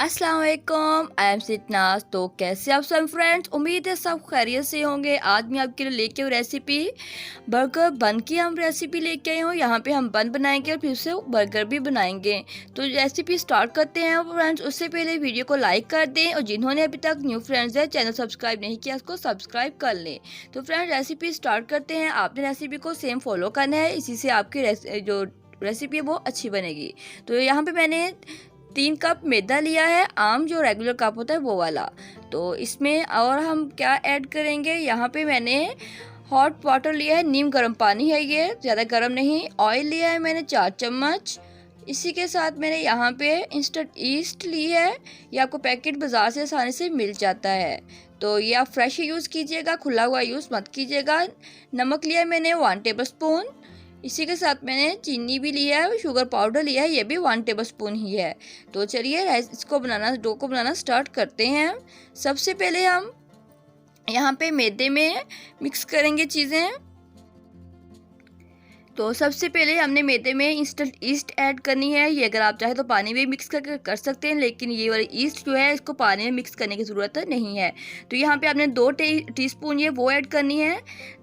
अस्सलाम वालेकुम, I am सितनाज। तो कैसे आप सब फ्रेंड्स, उम्मीद है सब खैरियत से होंगे। आज मैं आपके लिए लेके हूँ रेसिपी बर्गर बन की। हम रेसिपी लेके आए हूँ। यहाँ पे हम बन बनाएंगे और फिर से बर्गर भी बनाएंगे। तो रेसिपी स्टार्ट करते हैं फ्रेंड्स। उससे पहले वीडियो को लाइक कर दें और जिन्होंने अभी तक न्यू फ्रेंड्स है चैनल सब्सक्राइब नहीं किया उसको सब्सक्राइब कर लें। तो फ्रेंड्स रेसिपी स्टार्ट करते हैं। आपने रेसिपी को सेम फॉलो करना है, इसी से आपकी जो रेसिपी है वो अच्छी बनेगी। तो यहाँ पे मैंने 3 कप मैदा लिया है, आम जो रेगुलर कप होता है वो वाला। तो इसमें और हम क्या ऐड करेंगे, यहाँ पे मैंने हॉट वाटर लिया है, नीम गर्म पानी है, ये ज़्यादा गर्म नहीं। ऑयल लिया है मैंने 4 चम्मच। इसी के साथ मैंने यहाँ पे इंस्टेंट ईस्ट ली है। ये आपको पैकेट बाज़ार से आसानी से मिल जाता है, तो ये आप फ्रेश यूज़ कीजिएगा, खुला हुआ यूज़ मत कीजिएगा। नमक लिया है मैंने 1 टेबल स्पून। इसी के साथ मैंने चीनी भी लिया है, शुगर पाउडर लिया है, ये भी 1 टेबल स्पून ही है। तो चलिए इसको बनाना, डो को बनाना स्टार्ट करते हैं। सबसे पहले हम यहाँ पे मैदे में मिक्स करेंगे चीज़ें। तो सबसे पहले हमने मैदे में इंस्टेंट ईस्ट ऐड करनी है। ये अगर आप चाहे तो पानी में मिक्स करके कर सकते हैं, लेकिन ये वाली ईस्ट जो है इसको पानी में मिक्स करने की ज़रूरत नहीं है। तो यहाँ पे आपने 2 टीस्पून ये वो ऐड करनी है।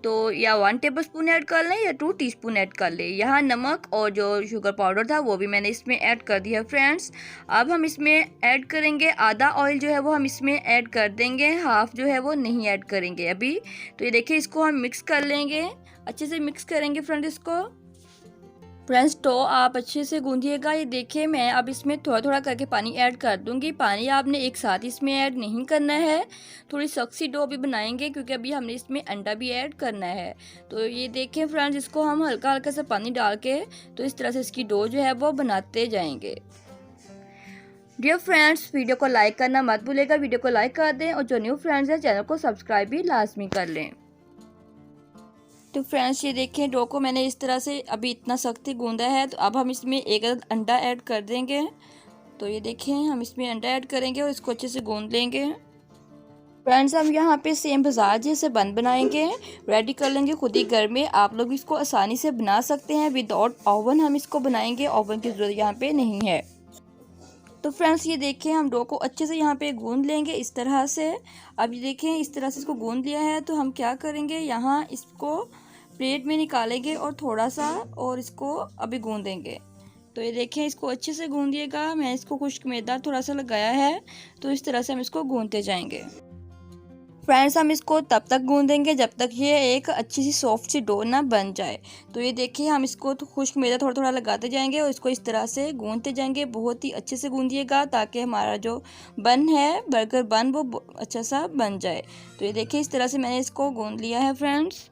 तो या 1 टेबल स्पून ऐड कर लें या 2 टीस्पून ऐड कर लें। यहाँ नमक और जो शुगर पाउडर था वो भी मैंने इसमें ऐड कर दिया फ्रेंड्स। अब हम इसमें ऐड करेंगे आधा ऑयल जो है वो हम इसमें ऐड कर देंगे, हाफ जो है वो नहीं ऐड करेंगे अभी। तो ये देखिए, इसको हम मिक्स कर लेंगे, अच्छे से मिक्स करेंगे फ्रेंड्स इसको। फ्रेंड्स तो आप अच्छे से गूंथिएगा। ये देखिए, मैं अब इसमें थोड़ा थोड़ा करके पानी ऐड कर दूंगी। पानी आपने एक साथ इसमें ऐड नहीं करना है, थोड़ी सख्त सी डो अभी बनाएंगे क्योंकि अभी हमने इसमें अंडा भी ऐड करना है। तो ये देखिए फ्रेंड्स, इसको हम हल्का हल्का सा पानी डाल के तो इस तरह से इसकी डो जो है वो बनाते जाएंगे। डियर फ्रेंड्स, वीडियो को लाइक करना मत भूलेगा, वीडियो को लाइक कर दें और जो न्यू फ्रेंड्स हैं चैनल को सब्सक्राइब भी लाजमी कर लें। तो फ्रेंड्स ये देखें, डो को मैंने इस तरह से अभी इतना सख्त ही गूंदा है। तो अब हम इसमें एक अंडा ऐड कर देंगे। तो ये देखें, हम इसमें अंडा ऐड करेंगे और इसको अच्छे से गूंद लेंगे। फ्रेंड्स हम यहाँ पे सेम बाजार जैसे बन बनाएंगे, रेडी कर लेंगे खुद ही घर में। आप लोग इसको आसानी से बना सकते हैं, विदाउट ओवन हम इसको बनाएंगे, ओवन की ज़रूरत यहाँ पे नहीं है। तो फ्रेंड्स ये देखें, हम डो को अच्छे से यहाँ पे गूंद लेंगे इस तरह से। अब ये देखें, इस तरह से इसको गूंद लिया है। तो हम क्या करेंगे, यहाँ इसको प्लेट में निकालेंगे और थोड़ा सा और इसको अभी गूंदेंगे। तो ये देखें, इसको अच्छे से गूंदिएगा। मैं इसको खुश्क मैदा थोड़ा सा लगाया है, तो इस तरह से हम इसको गूंदते जाएंगे। फ्रेंड्स हम इसको तब तक गूंदेंगे जब तक ये एक अच्छी सी सॉफ्ट सी डो ना बन जाए। तो ये देखिए, हम इसको तो खुश्क मैदा थोड़ा थोड़ा लगाते जाएंगे और इसको इस तरह से गूंदते जाएंगे। बहुत ही अच्छे से गूंदिएगा ताकि हमारा जो बन है, बर्गर बन, वो अच्छा सा बन जाए। तो ये देखिए, इस तरह से मैंने इसको गूंद लिया है फ्रेंड्स।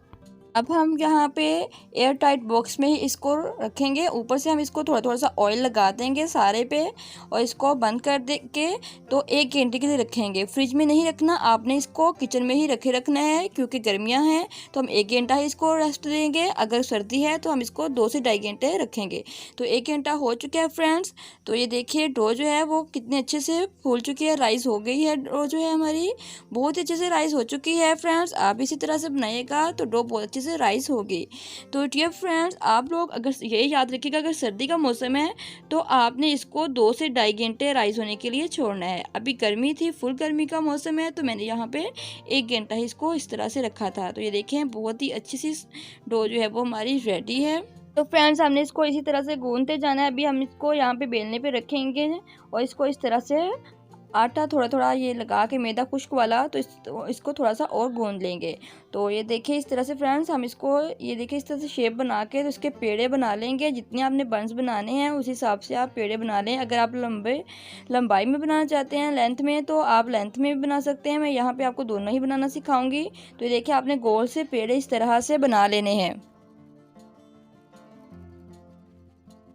अब हम यहाँ पे एयर टाइट बॉक्स में ही इसको रखेंगे। ऊपर से हम इसको थोड़ा थोड़ा सा ऑयल लगा देंगे सारे पे और इसको बंद कर दे के तो 1 घंटे के लिए रखेंगे। फ्रिज में नहीं रखना, आपने इसको किचन में ही रखना है क्योंकि गर्मियाँ हैं। तो हम 1 घंटा ही इसको रेस्ट देंगे। अगर सर्दी है तो हम इसको 2 से 2.5 घंटे रखेंगे। तो 1 घंटा हो चुका है फ्रेंड्स। तो ये देखिए, डो जो है वो कितने अच्छे से फूल चुकी है, राइस हो गई है। डो जो है हमारी बहुत अच्छे से राइस हो चुकी है फ्रेंड्स। आप इसी तरह से बनाइएगा तो डो बहुत अच्छे से राइस होगी। तो डियर फ्रेंड्स, आप लोग अगर ये याद रखिएगा, अगर सर्दी का मौसम है तो आपने इसको 2 से 2.5 घंटे राइस होने के लिए छोड़ना है। अभी गर्मी थी, फुल गर्मी का मौसम है, तो मैंने यहाँ पे 1 घंटा ही इसको इस तरह से रखा था। तो ये देखें, बहुत ही अच्छी सी डो जो है वो हमारी रेडी है। तो फ्रेंड्स हमने इसको इसी तरह से गूंदते जाना है। अभी हम इसको यहाँ पे बेलने पे रखेंगे और इसको इस तरह से आटा थोड़ा थोड़ा ये लगा के, मैदा खुश्क वाला, तो इसको थोड़ा सा और गूंद लेंगे। तो ये देखिए, इस तरह से फ्रेंड्स हम इसको, ये देखिए, इस तरह से शेप बना के तो इसके पेड़े बना लेंगे। जितने आपने बंस बनाने हैं उस हिसाब से आप पेड़े बना लें। अगर आप लंबाई में बनाना चाहते हैं, लेंथ में, तो आप लेंथ में भी बना सकते हैं। मैं यहाँ पे आपको दोनों ही बनाना सिखाऊंगी। तो ये देखिए, आपने गोल से पेड़े इस तरह से बना लेने हैं।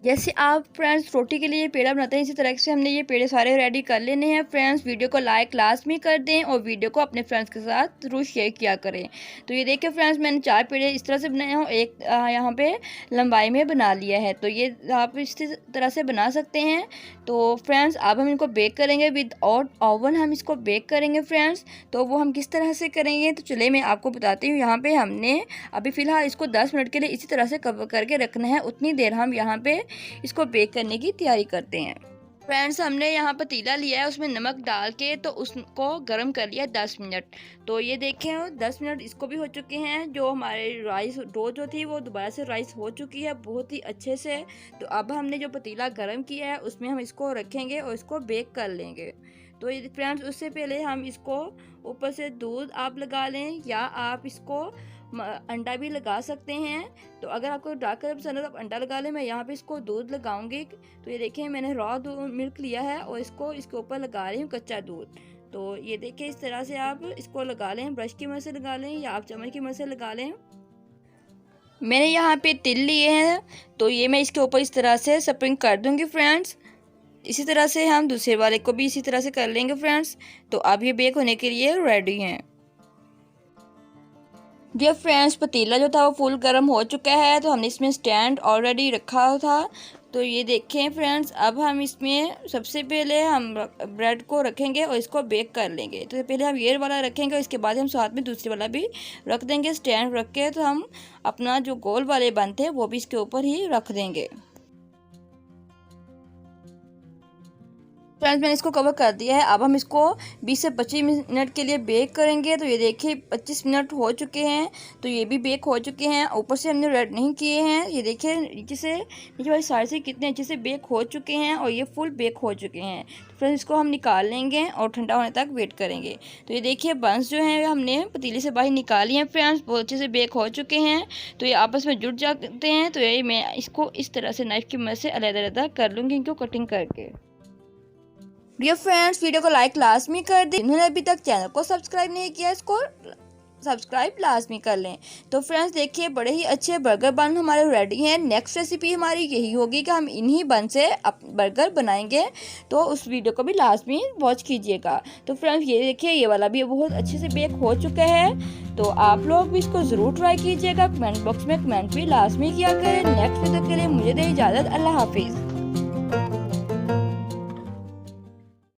जैसे आप फ्रेंड्स रोटी के लिए पेड़ा बनाते हैं, इसी तरह से हमने ये पेड़े सारे रेडी कर लेने हैं फ्रेंड्स। वीडियो को लाइक लाजमी कर दें और वीडियो को अपने फ्रेंड्स के साथ ज़रूर शेयर किया करें। तो ये देखिए फ्रेंड्स, मैंने 4 पेड़े इस तरह से बनाए हैं, एक यहाँ पे लंबाई में बना लिया है। तो ये आप इस तरह से बना सकते हैं। तो फ्रेंड्स अब हम इनको बेक करेंगे विद ओवन, हम इसको बेक करेंगे फ्रेंड्स। तो वो हम किस तरह से करेंगे, तो चलिए मैं आपको बताती हूँ। यहाँ पे हमने अभी फ़िलहाल इसको 10 मिनट के लिए इसी तरह से कवर करके रखना है। उतनी देर हम यहाँ पे इसको बेक करने की तैयारी करते हैं। फ्रेंड्स हमने यहाँ पतीला लिया है, उसमें नमक डाल के तो उसको गर्म कर लिया 10 मिनट। तो ये देखें 10 मिनट इसको भी हो चुके हैं। जो हमारे राइस डो जो थी वो दोबारा से राइस हो चुकी है बहुत ही अच्छे से। तो अब हमने जो पतीला गर्म किया है उसमें हम इसको रखेंगे और इसको बेक कर लेंगे। तो ये फ्रेंड्स उससे पहले हम इसको ऊपर से दूध आप लगा लें या आप इसको अंडा भी लगा सकते हैं। तो अगर आपको डार्क कलर पसंद है तो आप अंडा लगा लें। मैं यहाँ पे इसको दूध लगाऊंगी। तो ये देखें मैंने रॉ मिल्क लिया है और इसको इसके ऊपर लगा रही हूँ कच्चा दूध। तो ये देखें इस तरह से आप इसको लगा लें, ब्रश की मदद से लगा लें या आप चम्मच की मदद से लगा लें। मैंने यहाँ पे तिल लिए हैं तो ये मैं इसके ऊपर इस तरह से स्प्रिंग कर दूँगी फ्रेंड्स। इसी तरह से हम दूसरे वाले को भी इसी तरह से कर लेंगे फ्रेंड्स। तो अब ये बेक होने के लिए रेडी हैं। डियर फ्रेंड्स पतीला जो था वो फुल गर्म हो चुका है। तो हमने इसमें स्टैंड ऑलरेडी रखा था। तो ये देखें फ्रेंड्स अब हम इसमें सबसे पहले हम ब्रेड को रखेंगे और इसको बेक कर लेंगे। तो पहले हम ये वाला रखेंगे और इसके बाद हम साथ में दूसरे वाला भी रख देंगे स्टैंड रख के। तो हम अपना जो गोल वाले बनते हैं वो भी इसके ऊपर ही रख देंगे। फ्रेंड्स मैंने इसको कवर कर दिया है। अब हम इसको 20 से 25 मिनट के लिए बेक करेंगे। तो ये देखिए 25 मिनट हो चुके हैं। तो ये भी बेक हो चुके हैं। ऊपर से हमने रेड नहीं किए हैं। ये देखिए नीचे वाली साइड से कितने अच्छे से बेक हो चुके हैं और ये फुल बेक हो चुके हैं। तो फ्रेंड्स इसको हम निकाल लेंगे और ठंडा होने तक वेट करेंगे। तो ये देखिए बंस जो हैं हमने पतीले से बाहर निकाली हैं फ्रेंड्स, बहुत अच्छे से बेक हो चुके हैं। तो ये आपस में जुड़ जाते हैं। तो ये मैं इसको इस तरह से नाइफ की मदद से अलग-अलग कर लूँगी इनको कटिंग करके। डियर फ्रेंड्स वीडियो को लाइक लाजमी कर दें। जिन्होंने अभी तक चैनल को सब्सक्राइब नहीं किया इसको सब्सक्राइब लाजमी कर लें। तो फ्रेंड्स देखिए बड़े ही अच्छे बर्गर बन हमारे रेडी हैं। नेक्स्ट रेसिपी हमारी यही होगी कि हम इन्हीं बन से बर्गर बनाएंगे। तो उस वीडियो को भी लाजमी वॉच कीजिएगा। तो फ्रेंड्स ये देखिए ये वाला भी बहुत अच्छे से बेक हो चुका है। तो आप लोग भी इसको ज़रूर ट्राई कीजिएगा। कमेंट बॉक्स में कमेंट भी लाजमी किया करें। नेक्स्ट वीडियो के लिए मुझे दे इजाज़त। अल्लाह हाफिज़।